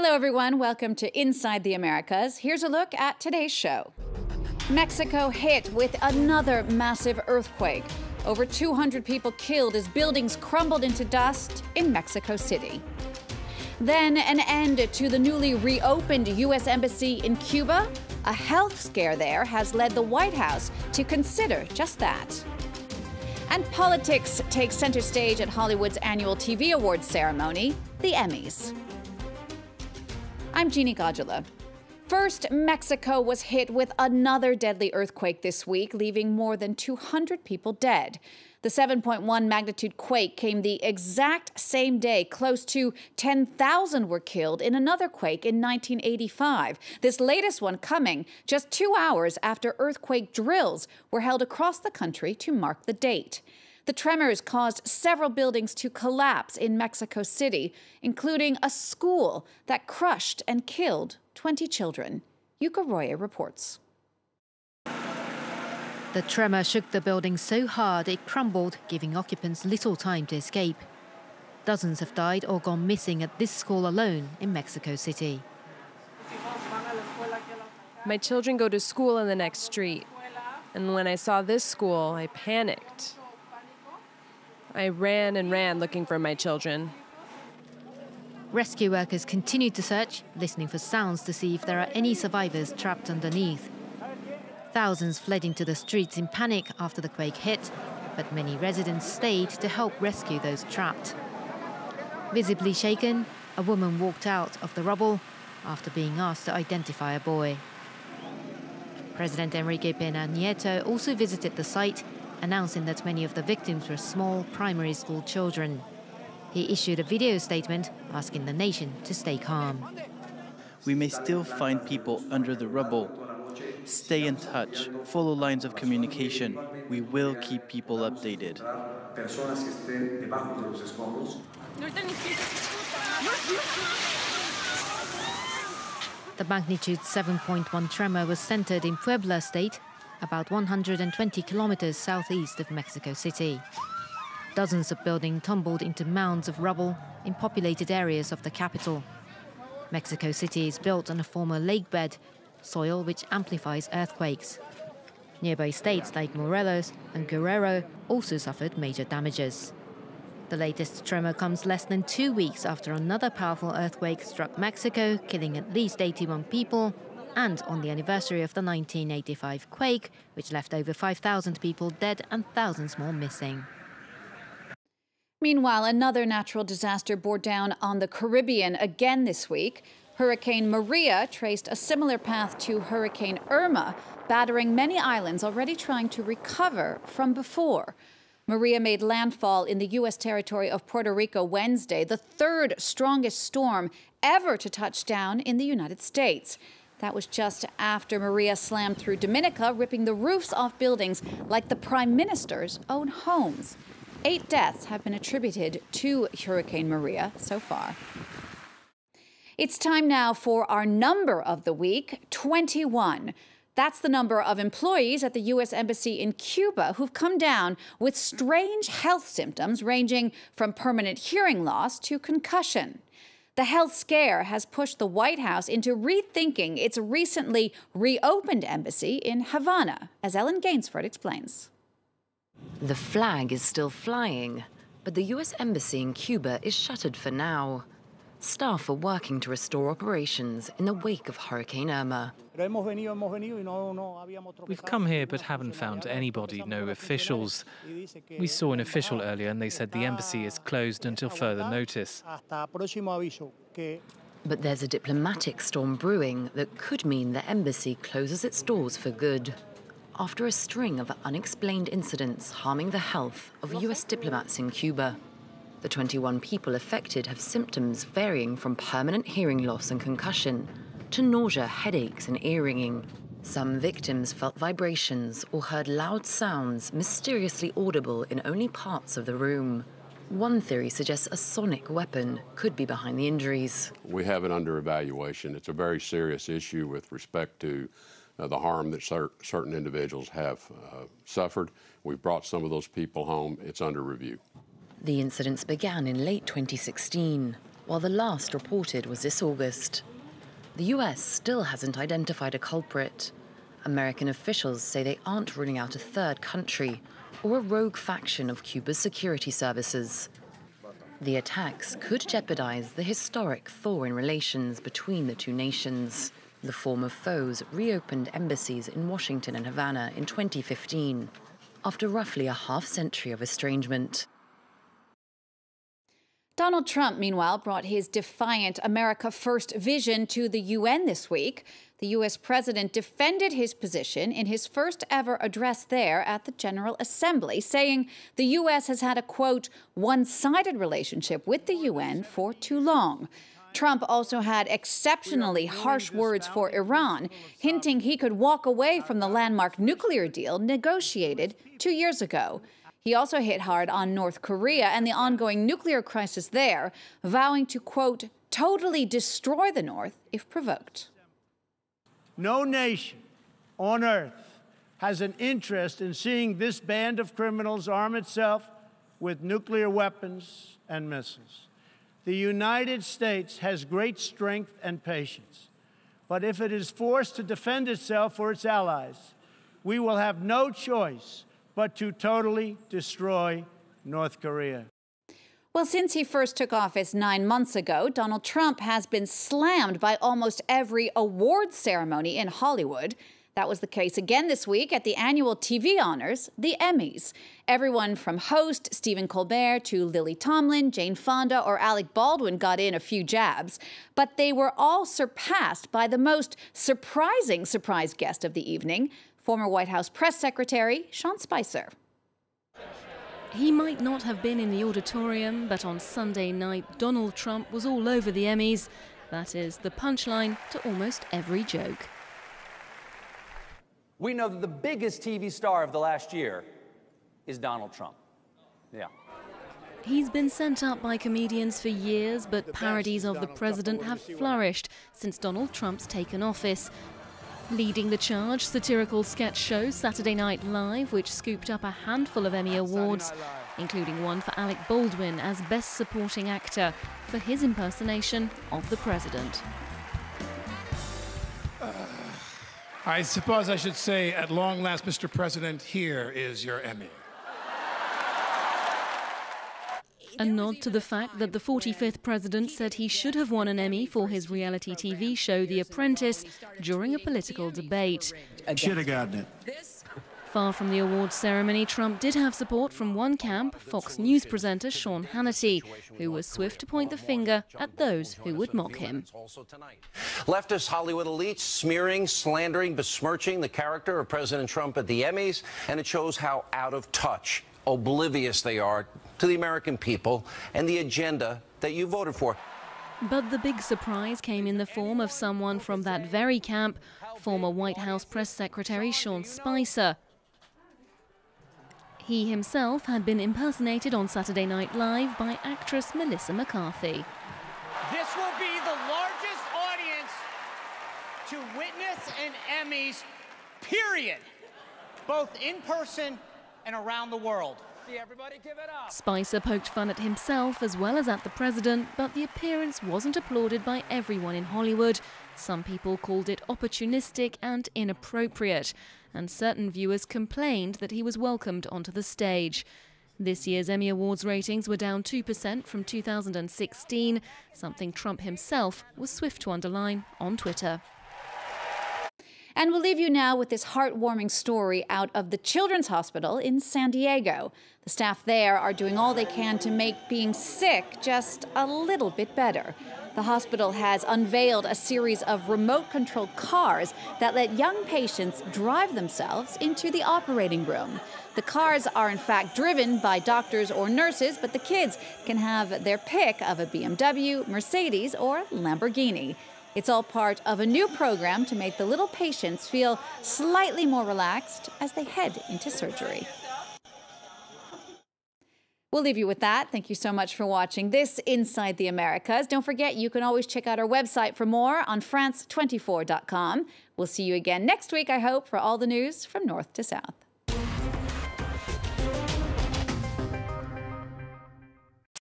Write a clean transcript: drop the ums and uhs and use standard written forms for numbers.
Hello, everyone. Welcome to Inside the Americas. Here's a look at today's show. Mexico hit with another massive earthquake. Over 200 people killed as buildings crumbled into dust in Mexico City. Then an end to the newly reopened U.S. Embassy in Cuba. A health scare there has led the White House to consider just that. And politics takes center stage at Hollywood's annual TV awards ceremony, the Emmys. I'm Jeannie Godula. First, Mexico was hit with another deadly earthquake this week, leaving more than 200 people dead. The 7.1 magnitude quake came the exact same day. Close to 10,000 were killed in another quake in 1985. This latest one coming just 2 hours after earthquake drills were held across the country to mark the date. The tremors caused several buildings to collapse in Mexico City, including a school that crushed and killed 20 children. Yuka Roya reports. The tremor shook the building so hard it crumbled, giving occupants little time to escape. Dozens have died or gone missing at this school alone in Mexico City. My children go to school in the next street, and when I saw this school, I panicked. I ran and ran looking for my children. Rescue workers continued to search, listening for sounds to see if there are any survivors trapped underneath. Thousands fled into the streets in panic after the quake hit, but many residents stayed to help rescue those trapped. Visibly shaken, a woman walked out of the rubble after being asked to identify a boy. President Enrique Pena Nieto also visited the site, announcing that many of the victims were small primary school children. He issued a video statement asking the nation to stay calm. We may still find people under the rubble. Stay in touch, follow lines of communication. We will keep people updated. The magnitude 7.1 tremor was centered in Puebla State, about 120 kilometers southeast of Mexico City. Dozens of buildings tumbled into mounds of rubble in populated areas of the capital. Mexico City is built on a former lake bed, soil which amplifies earthquakes. Nearby states like Morelos and Guerrero also suffered major damages. The latest tremor comes less than 2 weeks after another powerful earthquake struck Mexico, killing at least 81 people, and on the anniversary of the 1985 quake, which left over 5,000 people dead and thousands more missing. Meanwhile, another natural disaster bore down on the Caribbean again this week. Hurricane Maria traced a similar path to Hurricane Irma, battering many islands already trying to recover from before. Maria made landfall in the U.S. territory of Puerto Rico Wednesday, the third strongest storm ever to touch down in the United States. That was just after Maria slammed through Dominica, ripping the roofs off buildings like the Prime Minister's own homes. 8 deaths have been attributed to Hurricane Maria so far. It's time now for our number of the week, 21. That's the number of employees at the U.S. Embassy in Cuba who've come down with strange health symptoms ranging from permanent hearing loss to concussion. The health scare has pushed the White House into rethinking its recently reopened embassy in Havana, as Ellen Gainsford explains. The flag is still flying, but the U.S. Embassy in Cuba is shuttered for now. Staff are working to restore operations in the wake of Hurricane Irma. We've come here but haven't found anybody, no officials. We saw an official earlier and they said the embassy is closed until further notice. But there's a diplomatic storm brewing that could mean the embassy closes its doors for good, after a string of unexplained incidents harming the health of U.S. diplomats in Cuba. The 21 people affected have symptoms varying from permanent hearing loss and concussion to nausea, headaches, and ear ringing. Some victims felt vibrations or heard loud sounds mysteriously audible in only parts of the room. One theory suggests a sonic weapon could be behind the injuries. We have it under evaluation. It's a very serious issue with respect to the harm that certain individuals have suffered. We've brought some of those people home. It's under review. The incidents began in late 2016. while the last reported was this August. The US still hasn't identified a culprit. American officials say they aren't ruling out a third country or a rogue faction of Cuba's security services. The attacks could jeopardize the historic thaw in relations between the two nations. The former foes reopened embassies in Washington and Havana in 2015, after roughly a half-century of estrangement. Donald Trump, meanwhile, brought his defiant America First vision to the UN this week. The U.S. president defended his position in his first ever address there at the General Assembly, saying the U.S. has had a, quote, one-sided relationship with the UN for too long. Trump also had exceptionally harsh words for Iran, hinting he could walk away from the landmark nuclear deal negotiated 2 years ago. He also hit hard on North Korea and the ongoing nuclear crisis there, vowing to, quote, totally destroy the North if provoked. No nation on earth has an interest in seeing this band of criminals arm itself with nuclear weapons and missiles. The United States has great strength and patience, but if it is forced to defend itself or its allies, we will have no choice but to totally destroy North Korea. Well, since he first took office 9 months ago, Donald Trump has been slammed by almost every awards ceremony in Hollywood. That was the case again this week at the annual TV honors, the Emmys. Everyone from host Stephen Colbert to Lily Tomlin, Jane Fonda, or Alec Baldwin got in a few jabs. But they were all surpassed by the most surprising surprise guest of the evening, former White House press secretary Sean Spicer. He might not have been in the auditorium, but on Sunday night, Donald Trump was all over the Emmys. That is the punchline to almost every joke. We know that the biggest TV star of the last year is Donald Trump. Yeah. He's been sent up by comedians for years, but parodies of the president have flourished since Donald Trump's taken office. Leading the charge, satirical sketch show Saturday Night Live, which scooped up a handful of Emmy Awards, including one for Alec Baldwin as Best Supporting Actor for his impersonation of the president. I suppose I should say, at long last, Mr. President, here is your Emmy. A nod to the fact that the 45th president said he should have won an Emmy for his reality TV show The Apprentice during a political debate. Should have gotten it. Far from the awards ceremony, Trump did have support from one camp, Fox News presenter Sean Hannity, who was swift to point the finger at those who would mock him. Leftist Hollywood elites smearing, slandering, besmirching the character of President Trump at the Emmys, and it shows how out of touch, oblivious they are to the American people and the agenda that you voted for. But the big surprise came in the form of someone from that very camp, former White House press secretary Sean Spicer. He himself had been impersonated on Saturday Night Live by actress Melissa McCarthy. This will be the largest audience to witness an Emmys, period, both in person and around the world. Everybody give it up. Spicer poked fun at himself as well as at the president, but the appearance wasn't applauded by everyone in Hollywood. Some people called it opportunistic and inappropriate, and certain viewers complained that he was welcomed onto the stage. This year's Emmy Awards ratings were down 2% from 2016, something Trump himself was swift to underline on Twitter. And we'll leave you now with this heartwarming story out of the Children's Hospital in San Diego. The staff there are doing all they can to make being sick just a little bit better. The hospital has unveiled a series of remote-controlled cars that let young patients drive themselves into the operating room. The cars are in fact driven by doctors or nurses, but the kids can have their pick of a BMW, Mercedes, or Lamborghini. It's all part of a new program to make the little patients feel slightly more relaxed as they head into surgery. We'll leave you with that. Thank you so much for watching this Inside the Americas. Don't forget, you can always check out our website for more on France24.com. We'll see you again next week, I hope, for all the news from north to south.